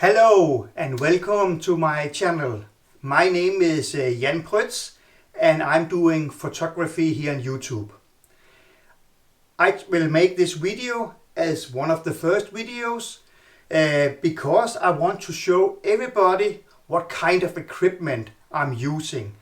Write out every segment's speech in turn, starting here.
Hello and welcome to my channel. My name is Jan Prytz and I'm doing photography here on YouTube. I will make this video as one of the first videos because I want to show everybody what kind of equipment I'm using.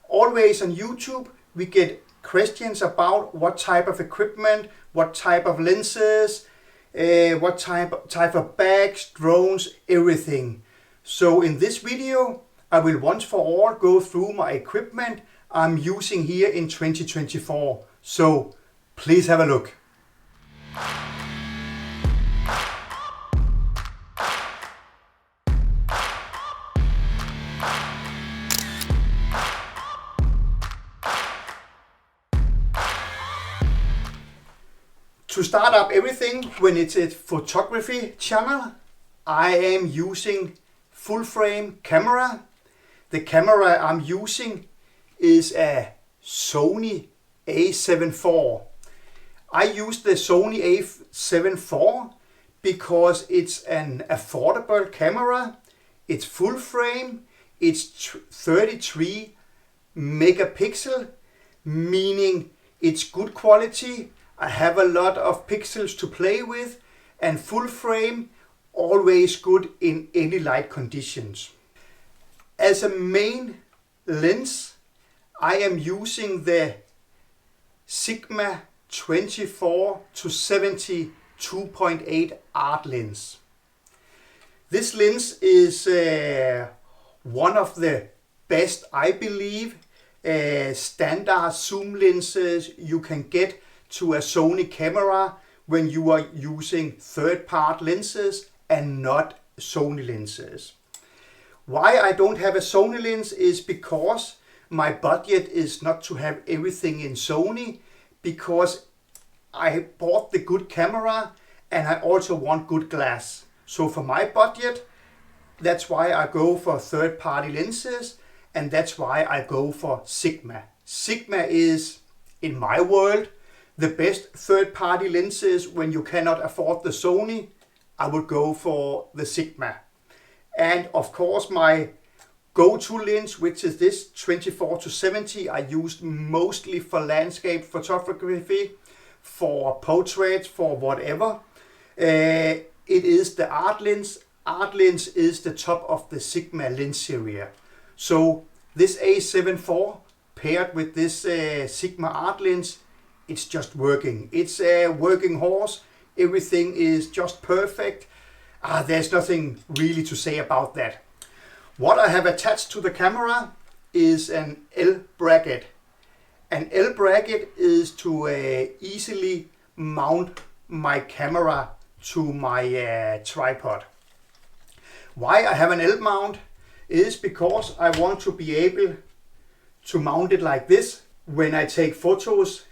Always on YouTube we get questions about what type of equipment, what type of lenses, what type of bags, drones, everything. So in this video I will once for all go through my equipment I'm using here in 2024. So please have a look. To start up everything, when it's a photography channel, I am using full frame camera. The camera I'm using is a SONY A7 IV. I use the SONY A7 IV because it's an affordable camera. It's full frame, it's 33 megapixel, meaning it's good quality. I have a lot of pixels to play with, and full frame always good in any light conditions. As a main lens I am using the Sigma 24-70 2.8 art lens. This lens is one of the best, I believe, standard zoom lenses you can get to a Sony camera when you are using third-party lenses and not Sony lenses. Why I don't have a Sony lens is because my budget is not to have everything in Sony, because I bought the good camera and I also want good glass. So for my budget, that's why I go for third-party lenses, and that's why I go for Sigma. Sigma is, in my world, the best third-party lenses. When you cannot afford the Sony, I would go for the Sigma. And of course my go-to lens, which is this 24-70, I use mostly for landscape photography, for portraits, for whatever. It is the art lens. Art lens is the top of the Sigma lens series. So this A7 IV paired with this Sigma art lens, it's just working. It's a working horse. Everything is just perfect. There's nothing really to say about that. What I have attached to the camera is an L bracket. An L bracket is to easily mount my camera to my tripod. Why I have an L mount is because I want to be able to mount it like this when I take photos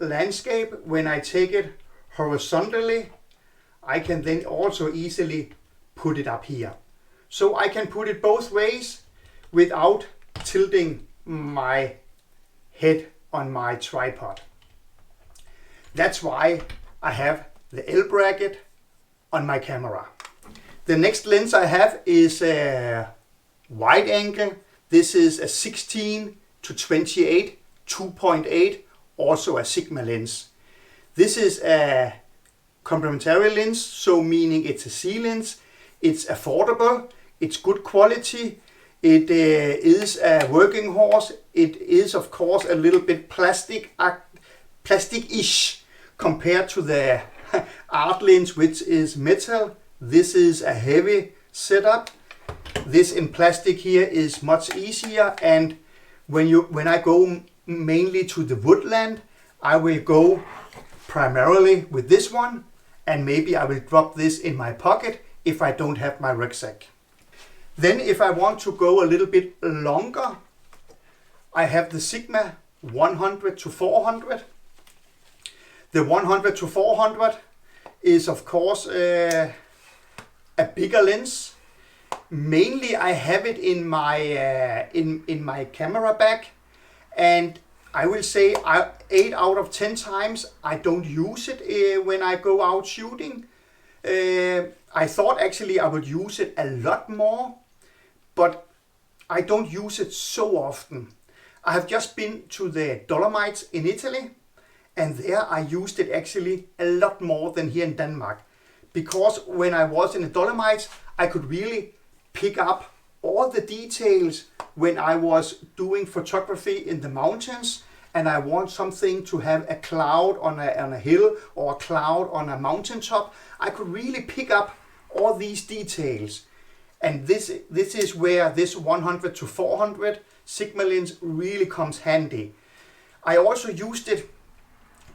landscape. When I take it horizontally, I can then also easily put it up here. So I can put it both ways without tilting my head on my tripod. That's why I have the L bracket on my camera. The next lens I have is a wide angle. This is a 16-28 2.8, also a Sigma lens. This is a complementary lens, so meaning it's a C lens. It's affordable, it's good quality, it is a working horse. It is of course a little bit plastic-ish compared to the art lens, which is metal. This is a heavy setup. This in plastic here is much easier, and when I go mainly to the woodland, I will go primarily with this one, and maybe I will drop this in my pocket if I don't have my rucksack. Then if I want to go a little bit longer, I have the Sigma 100-400. The 100-400 is of course a bigger lens. Mainly I have it in my in my camera bag, and I will say 8 out of 10 times I don't use it when I go out shooting. I thought actually I would use it a lot more, but I don't use it so often. I have just been to the Dolomites in Italy, and there I used it actually a lot more than here in Denmark. Because when I was in the Dolomites, I could really pick up all the details when I was doing photography in the mountains, and I want something to have a cloud on a hill or a cloud on a mountaintop. I could really pick up all these details. And this is where this 100 to 400 Sigma lens really comes handy. I also used it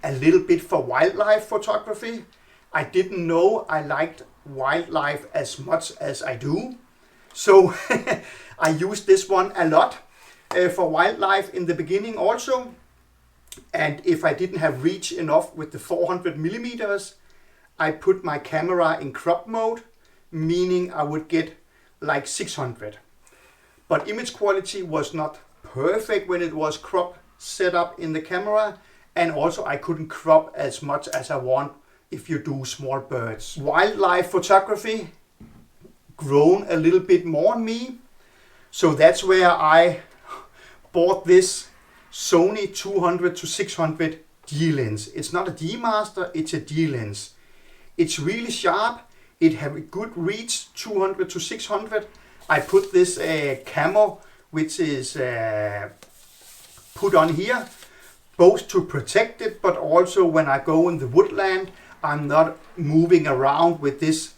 a little bit for wildlife photography. I didn't know I liked wildlife as much as I do. So I used this one a lot for wildlife in the beginning also. And if I didn't have reach enough with the 400 millimeters, I put my camera in crop mode, meaning I would get like 600. But image quality was not perfect when it was crop set up in the camera, and also I couldn't crop as much as I want if you do small birds. Wildlife photography grown a little bit more on me, so that's where I bought this Sony 200 to 600 D lens. It's not a D master, it's a D lens. It's really sharp. It have a good reach, 200 to 600. I put this camo, which is put on here, both to protect it, but also when I go in the woodland, I'm not moving around with this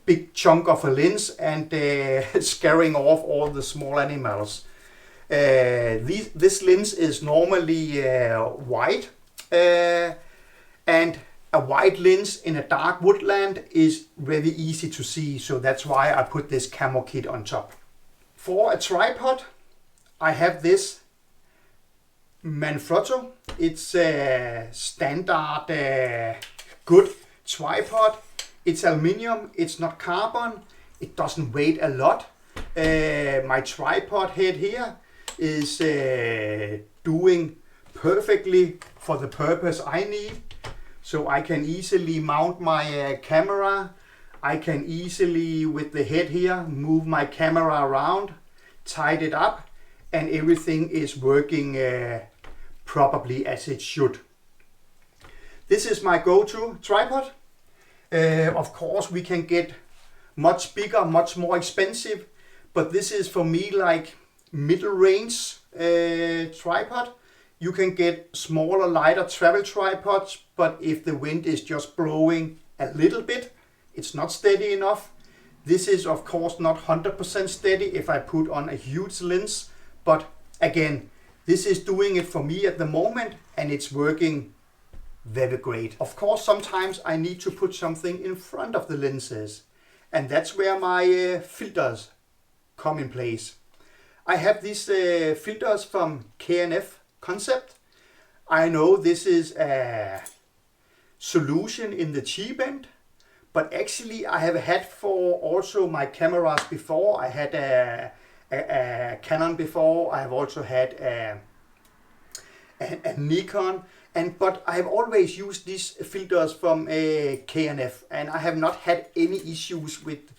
big chunk of a lens and scaring off all the small animals. This lens is normally white, and a white lens in a dark woodland is very easy to see, so that's why I put this camo kit on top. For a tripod, I have this Manfrotto. It's a standard good tripod. It's aluminium, it's not carbon, it doesn't weigh a lot. My tripod head here is doing perfectly for the purpose I need. So I can easily mount my camera. I can easily, with the head here, move my camera around, tied it up, and everything is working properly as it should. This is my go-to tripod. Of course, we can get much bigger, much more expensive, but this is for me like middle range tripod. You can get smaller, lighter travel tripods, but if the wind is just blowing a little bit, it's not steady enough. This is of course not 100% steady if I put on a huge lens, but again, this is doing it for me at the moment, and it's working very great. Of course, sometimes I need to put something in front of the lenses, and that's where my filters come in place. I have these filters from K&F Concept. I know this is a solution in the cheap end, but actually I have had for also my cameras before. I had a Canon before. I have also had a Nikon, but I have always used these filters from K&F, and I have not had any issues with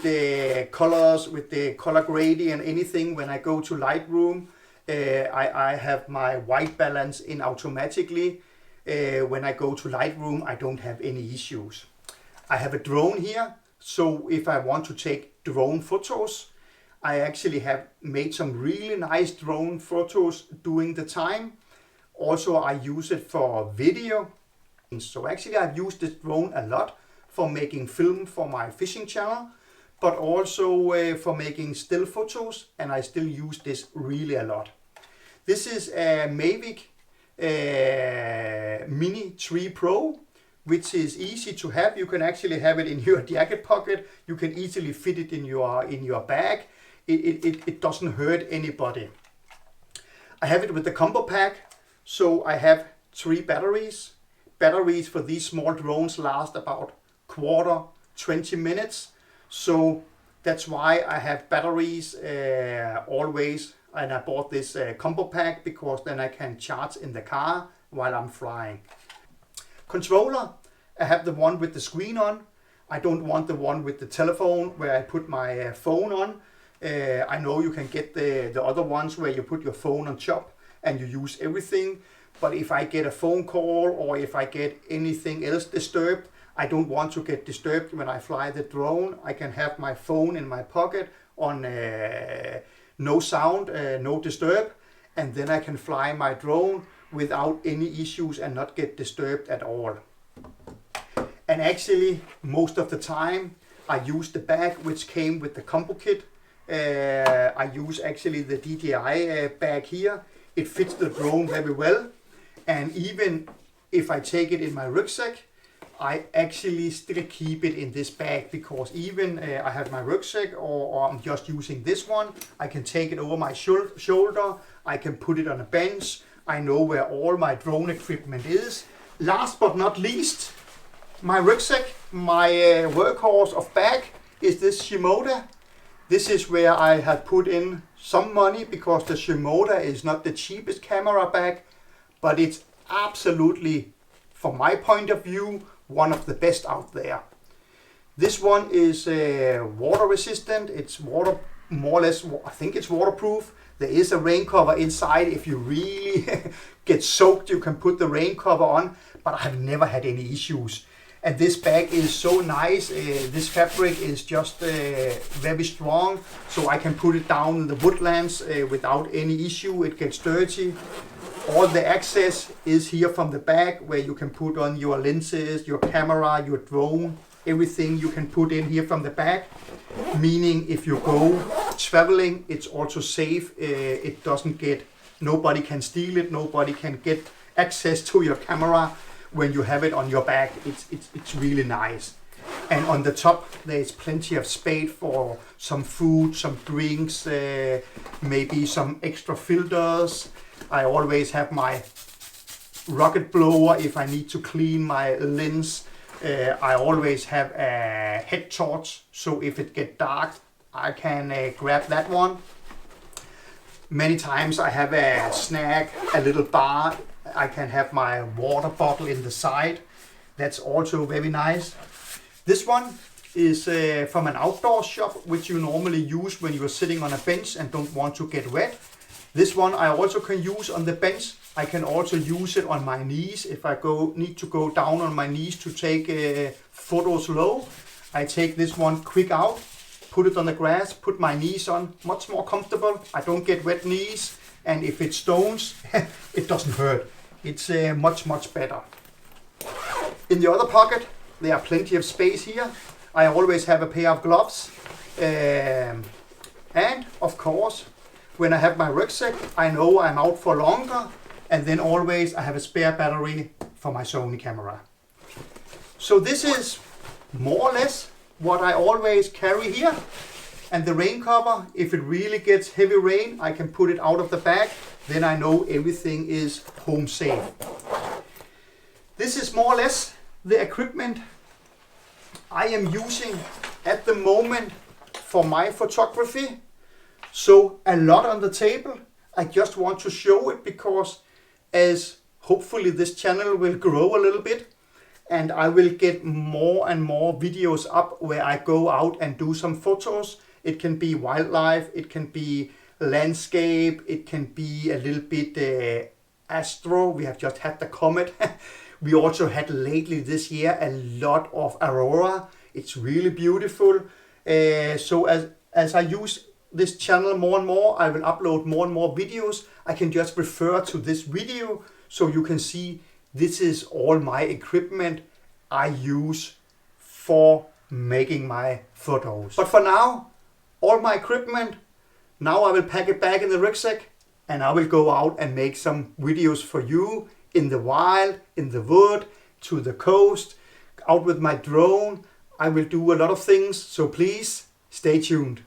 the colors, with the color gradient, anything. When I go to Lightroom, I have my white balance in automatically. When I go to Lightroom, I don't have any issues. I have a drone here, so if I want to take drone photos, I actually have made some really nice drone photos during the time. Also, I use it for video. So actually I've used this drone a lot for making film for my fishing channel, but also for making still photos, and I still use this really a lot. This is a Mavic Mini 3 Pro, which is easy to have. You can actually have it in your jacket pocket. You can easily fit it in your bag. It doesn't hurt anybody. I have it with the combo pack, so I have 3 batteries. Batteries for these small drones last about 20 minutes. So that's why I have batteries always, and I bought this combo pack because then I can charge in the car while I'm flying. Controller, I have the one with the screen on. I don't want the one with the telephone where I put my phone on. I know you can get the other ones where you put your phone on top and you use everything. But if I get a phone call or if I get anything else disturbed, I don't want to get disturbed when I fly the drone. I can have my phone in my pocket on no sound, no disturb, and then I can fly my drone without any issues and not get disturbed at all. And actually, most of the time, I use the bag which came with the combo kit. I use actually the DJI bag here. It fits the drone very well. And even if I take it in my rucksack, I actually still keep it in this bag, because even I have my rucksack or I'm just using this one, I can take it over my shoulder, I can put it on a bench, I know where all my drone equipment is. Last but not least, my rucksack, my workhorse of bag is this Shimoda. This is where I have put in some money, because the Shimoda is not the cheapest camera bag, but it's absolutely, from my point of view, one of the best out there. This one is water resistant. It's water, more or less, I think it's waterproof. There is a rain cover inside. If you really get soaked, you can put the rain cover on, but I have never had any issues. And this bag is so nice. This fabric is just very strong, so I can put it down in the woodlands without any issue. It gets dirty. All the access is here from the bag, where you can put on your lenses, your camera, your drone, everything you can put in here from the bag. Meaning if you go traveling, it's also safe. It doesn't get, nobody can steal it, nobody can get access to your camera when you have it on your bag. It's really nice. And on the top there's plenty of space for some food, some drinks, maybe some extra filters. I always have my rocket blower if I need to clean my lens. I always have a head torch, so if it gets dark, I can grab that one. Many times I have a snack, a little bar. I can have my water bottle in the side. That's also very nice. This one is from an outdoor shop, which you normally use when you are sitting on a bench and don't want to get wet. This one I also can use on the bench. I can also use it on my knees if I need to go down on my knees to take photos low. I take this one quick out, put it on the grass, put my knees on, much more comfortable. I don't get wet knees, and if it stones, it doesn't hurt. It's much better. In the other pocket, there are plenty of space here. I always have a pair of gloves. And of course, when I have my rucksack, I know I'm out for longer, and then always I have a spare battery for my Sony camera. So this is more or less what I always carry here. And the rain cover, if it really gets heavy rain, I can put it out of the bag. Then I know everything is home safe. This is more or less the equipment I am using at the moment for my photography. So a lot on the table. I just want to show it because as hopefully this channel will grow a little bit, and I will get more and more videos up where I go out and do some photos. It can be wildlife, it can be landscape, it can be a little bit astro. We have just had the comet. We also had lately this year a lot of aurora. It's really beautiful. So as I use this channel more and more, I will upload more and more videos. I can just refer to this video so you can see this is all my equipment I use for making my photos. But for now, all my equipment, now I will pack it back in the rucksack and I will go out and make some videos for you in the wild, in the wood, to the coast, out with my drone. I will do a lot of things, so please stay tuned.